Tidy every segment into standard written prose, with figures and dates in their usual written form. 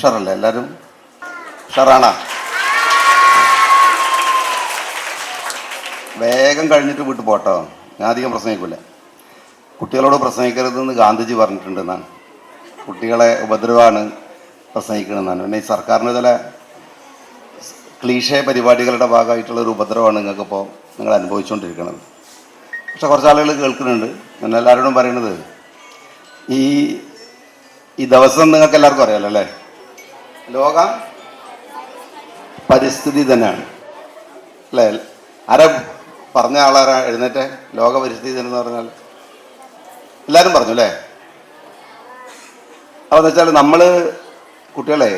ഉഷാറല്ലേ എല്ലാവരും? ഉഷാറാണോ? വേഗം കഴിഞ്ഞിട്ട് വീട്ടിൽ പോട്ടോ, ഞാൻ അധികം പ്രസംഗിക്കില്ല. കുട്ടികളോട് പ്രസംഗിക്കരുതെന്ന് ഗാന്ധിജി പറഞ്ഞിട്ടുണ്ടെന്നാണ്. കുട്ടികളെ ഉപദ്രവമാണ് പ്രസംഗിക്കണമെന്നാണ്. പിന്നെ ഈ സർക്കാരിൻ്റെ ചില ക്ലീഷേ പരിപാടികളുടെ ഭാഗമായിട്ടുള്ള ഒരു ഉപദ്രവമാണ് നിങ്ങൾക്കിപ്പോൾ നിങ്ങൾ അനുഭവിച്ചുകൊണ്ടിരിക്കുന്നത്. പക്ഷെ കുറച്ച് ആളുകൾ കേൾക്കുന്നുണ്ട്. ഞാൻ എല്ലാവരോടും പറയണത്, ഈ ദിവസം നിങ്ങൾക്ക് എല്ലാവർക്കും അറിയാലോ അല്ലേ? ലോക പരിസ്ഥിതി തന്നെയാണ് അല്ലേ? ആരാ പറഞ്ഞ ആളാരാ എഴുന്നേറ്റെ? ലോക പരിസ്ഥിതി ദിനം എന്ന് പറഞ്ഞാൽ എല്ലാവരും പറഞ്ഞു അല്ലേ? അപ്പോൾ എന്ന് വെച്ചാൽ കുട്ടികളെ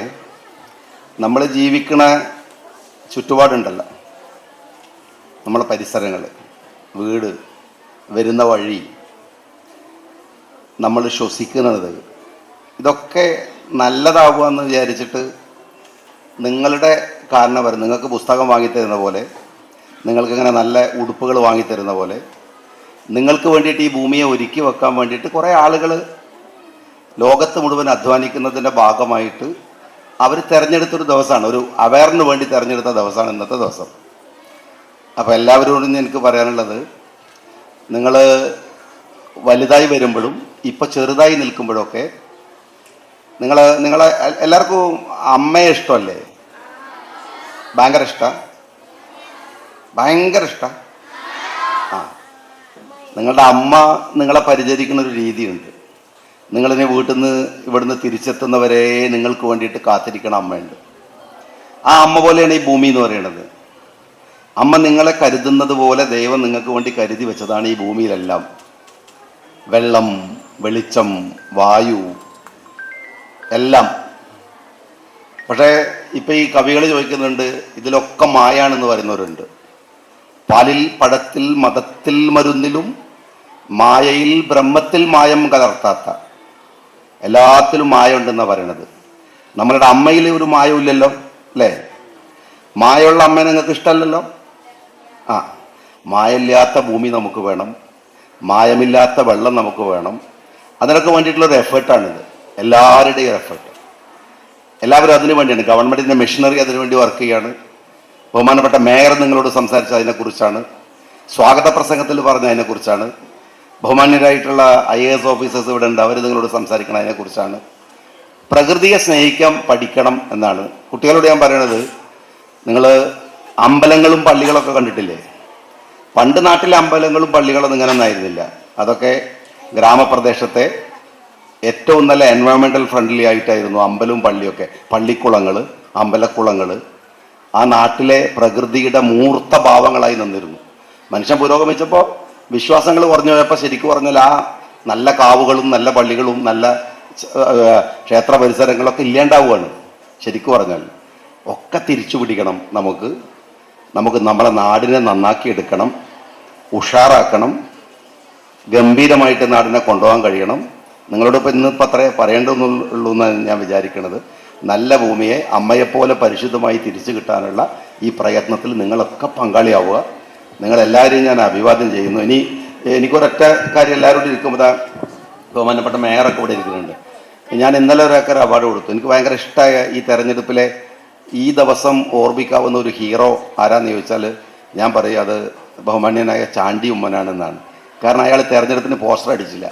നമ്മൾ ജീവിക്കണ ചുറ്റുപാടുണ്ടല്ലോ, നമ്മളെ പരിസരങ്ങൾ, വീട്, വരുന്ന വഴി, നമ്മൾ ശ്വസിക്കുന്നത്, ഇതൊക്കെ നല്ലതാവുക എന്ന് വിചാരിച്ചിട്ട് നിങ്ങളുടെ കാരണവർ നിങ്ങൾക്ക് പുസ്തകം വാങ്ങിത്തരുന്ന പോലെ, നിങ്ങൾക്കിങ്ങനെ നല്ല ഉടുപ്പുകൾ വാങ്ങിത്തരുന്ന പോലെ, നിങ്ങൾക്ക് വേണ്ടിയിട്ട് ഈ ഭൂമിയെ ഒരുക്കി വെക്കാൻ വേണ്ടിയിട്ട് കുറേ ആളുകൾ ലോകത്ത് മുഴുവൻ അധ്വാനിക്കുന്നതിൻ്റെ ഭാഗമായിട്ട് അവർ തിരഞ്ഞെടുത്തൊരു ദിവസമാണ്, ഒരു അവയറിന് വേണ്ടി തിരഞ്ഞെടുത്ത ദിവസമാണ് ഇന്നത്തെ ദിവസം. അപ്പോൾ എല്ലാവരോടും എനിക്ക് പറയാനുള്ളത്, നിങ്ങൾ വലുതായി വരുമ്പോഴും ഇപ്പോൾ ചെറുതായി നിൽക്കുമ്പോഴൊക്കെ നിങ്ങളെ എല്ലാവർക്കും അമ്മയെ ഇഷ്ടമല്ലേ? ഭയങ്കര ഇഷ്ടം. ആ, നിങ്ങളുടെ അമ്മ നിങ്ങളെ പരിചരിക്കുന്ന ഒരു രീതിയുണ്ട്. നിങ്ങളിനി വീട്ടിൽ നിന്ന് ഇവിടുന്ന് തിരിച്ചെത്തുന്നവരെ നിങ്ങൾക്ക് വേണ്ടിയിട്ട് കാത്തിരിക്കണ അമ്മയുണ്ട്. ആ അമ്മ പോലെയാണ് ഈ ഭൂമി എന്ന് പറയുന്നത്. അമ്മ നിങ്ങളെ കരുതുന്നത് പോലെ ദൈവം നിങ്ങൾക്ക് വേണ്ടി കരുതി വെച്ചതാണ് ഈ ഭൂമിയിലെല്ലാം. വെള്ളം, വെളിച്ചം, വായു എല്ലാം. പക്ഷേ ഇപ്പം ഈ കവികൾ ചോദിക്കുന്നുണ്ട്, ഇതിലൊക്കെ മായാണെന്ന് പറയുന്നവരുണ്ട്. പാലിൽ, പഴത്തിൽ, മതത്തിൽ, മരുന്നിലും, മായയിൽ, ബ്രഹ്മത്തിൽ മായം കലർത്താത്ത എല്ലാത്തിലും മായ ഉണ്ടെന്നാണ് പറയണത്. നമ്മളുടെ അമ്മയിൽ ഒരു മായവും ഇല്ലല്ലോ അല്ലേ? മായമുള്ള അമ്മ നിങ്ങൾക്ക് ഇഷ്ടമല്ലല്ലോ. ആ, മായമില്ലാത്ത ഭൂമി നമുക്ക് വേണം, മായമില്ലാത്ത വെള്ളം നമുക്ക് വേണം. അതിനൊക്കെ വേണ്ടിയിട്ടുള്ളൊരു എഫേർട്ടാണിത്, എല്ലാവരുടെയും എഫേർട്ട്. എല്ലാവരും അതിനു വേണ്ടിയാണ്. ഗവൺമെൻറ്റിൻ്റെ മെഷീനറി അതിനുവേണ്ടി വർക്ക് ചെയ്യാണ്. ബഹുമാനപ്പെട്ട മേയർ നിങ്ങളോട് സംസാരിച്ച അതിനെക്കുറിച്ചാണ്. സ്വാഗത പ്രസംഗത്തിൽ പറഞ്ഞ അതിനെക്കുറിച്ചാണ്. ബഹുമാന്യരായിട്ടുള്ള IAS ഓഫീസേഴ്സ് ഇവിടെ ഉണ്ട്, അവർ നിങ്ങളോട് സംസാരിക്കണം അതിനെക്കുറിച്ചാണ്. പ്രകൃതിയെ സ്നേഹിക്കാൻ പഠിക്കണം എന്നാണ് കുട്ടികളോട് ഞാൻ പറയണത്. നിങ്ങൾ അമ്പലങ്ങളും പള്ളികളൊക്കെ കണ്ടിട്ടില്ലേ? പണ്ട് നാട്ടിലെ അമ്പലങ്ങളും പള്ളികളൊന്നും ഇങ്ങനെയൊന്നും ആയിരുന്നില്ല. അതൊക്കെ ഗ്രാമപ്രദേശത്തെ ഏറ്റവും നല്ല എൻവയോൺമെൻറ്റൽ ഫ്രണ്ട്ലി ആയിട്ടായിരുന്നു അമ്പലവും പള്ളിയൊക്കെ. പള്ളിക്കുളങ്ങൾ, അമ്പലക്കുളങ്ങൾ ആ നാട്ടിലെ പ്രകൃതിയുടെ മൂർത്ത ഭാവങ്ങളായി നിന്നിരുന്നു. മനുഷ്യൻ പുരോഗമിച്ചപ്പോൾ വിശ്വാസങ്ങൾ കുറഞ്ഞു പോയപ്പോൾ ശരിക്കും പറഞ്ഞാൽ ആ നല്ല കാവുകളും നല്ല പള്ളികളും നല്ല ക്ഷേത്ര പരിസരങ്ങളൊക്കെ ഇല്ലാണ്ടാവുകയാണ്. ശരിക്കും പറഞ്ഞാൽ ഒക്കെ തിരിച്ചു പിടിക്കണം. നമുക്ക് നമ്മുടെ നാടിനെ നന്നാക്കി എടുക്കണം, ഉഷാറാക്കണം, ഗംഭീരമായിട്ട് നാടിനെ കൊണ്ടുപോകാൻ കഴിയണം. നിങ്ങളോടിപ്പോൾ ഇന്നിപ്പോൾ അത്രേ പറയേണ്ടതുള്ളൂ എന്നാണ് ഞാൻ വിചാരിക്കുന്നത്. നല്ല ഭൂമിയെ അമ്മയെപ്പോലെ പരിശുദ്ധമായി തിരിച്ചു കിട്ടാനുള്ള ഈ പ്രയത്നത്തിൽ നിങ്ങളൊക്കെ പങ്കാളിയാവുക. നിങ്ങളെല്ലാവരെയും ഞാൻ അഭിവാദ്യം ചെയ്യുന്നു. എനിക്കൊരൊറ്റ കാര്യം എല്ലാവരോടും ഇരിക്കുമ്പോൾ ബഹുമാനപ്പെട്ട മേയറൊക്കെ ഇവിടെ ഇരിക്കുന്നുണ്ട്. ഞാൻ ഇന്നലെ ഒരാൾക്കൊരു അവാർഡ് കൊടുത്തു. എനിക്ക് ഭയങ്കര ഇഷ്ടമായ ഈ തെരഞ്ഞെടുപ്പിലെ ഈ ദിവസം ഓർമ്മിക്കാവുന്ന ഒരു ഹീറോ ആരാന്ന് ചോദിച്ചാൽ ഞാൻ പറയും അത് ബഹുമാന്യനായ ചാണ്ടി ഉമ്മനാണെന്നാണ്. കാരണം അയാൾ തെരഞ്ഞെടുപ്പിന് പോസ്റ്റർ അടിച്ചില്ല.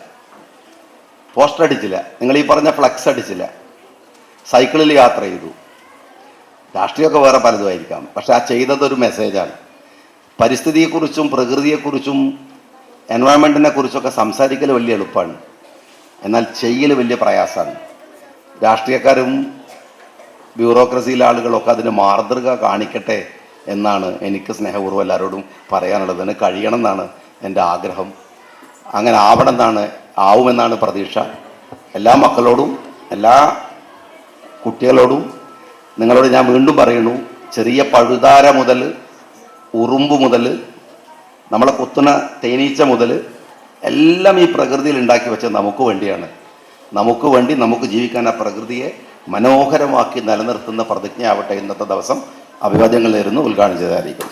നിങ്ങൾ ഈ പറഞ്ഞ ഫ്ലക്സ് അടിച്ചില്ല. സൈക്കിളിൽ യാത്ര ചെയ്തു. രാഷ്ട്രീയമൊക്കെ വേറെ പലതുമായിരിക്കാം, പക്ഷെ ആ ചെയ്തതൊരു മെസ്സേജാണ്. പരിസ്ഥിതിയെക്കുറിച്ചും പ്രകൃതിയെക്കുറിച്ചും എൻവയോൺമെൻറ്റിനെ കുറിച്ചൊക്കെ സംസാരിക്കൽ വലിയ എളുപ്പമാണ്, എന്നാൽ ചെയ്യൽ വലിയ പ്രയാസമാണ്. രാഷ്ട്രീയക്കാരും ബ്യൂറോക്രസിയിലെ ആളുകളൊക്കെ അതിന് മാതൃക കാണിക്കട്ടെ എന്നാണ് എനിക്ക് സ്നേഹപൂർവ്വം എല്ലാവരോടും പറയാനുള്ളത്. അതിന് കഴിയണം എന്നാണ് എൻ്റെ ആഗ്രഹം. അങ്ങനെ ആവുമെന്നാണ് പ്രതീക്ഷ. എല്ലാ മക്കളോടും എല്ലാ കുട്ടികളോടും നിങ്ങളോട് ഞാൻ വീണ്ടും പറയുന്നു, ചെറിയ പഴുതാര മുതൽ ഉറുമ്പ് മുതൽ നമ്മളെ കുത്തുന്ന തേനീച്ച മുതൽ എല്ലാം ഈ പ്രകൃതിയിൽ ഉണ്ടാക്കി വെച്ചത് നമുക്ക് വേണ്ടിയാണ്. നമുക്ക് വേണ്ടി നമുക്ക് ജീവിക്കാൻ ആ പ്രകൃതിയെ മനോഹരമാക്കി നിലനിർത്തുന്ന പ്രതിജ്ഞയാവട്ടെ ഇന്നത്തെ ദിവസം. അഭിവാദ്യങ്ങൾ നേരുന്നു. ഉദ്ഘാടനം ചെയ്തായിരിക്കും.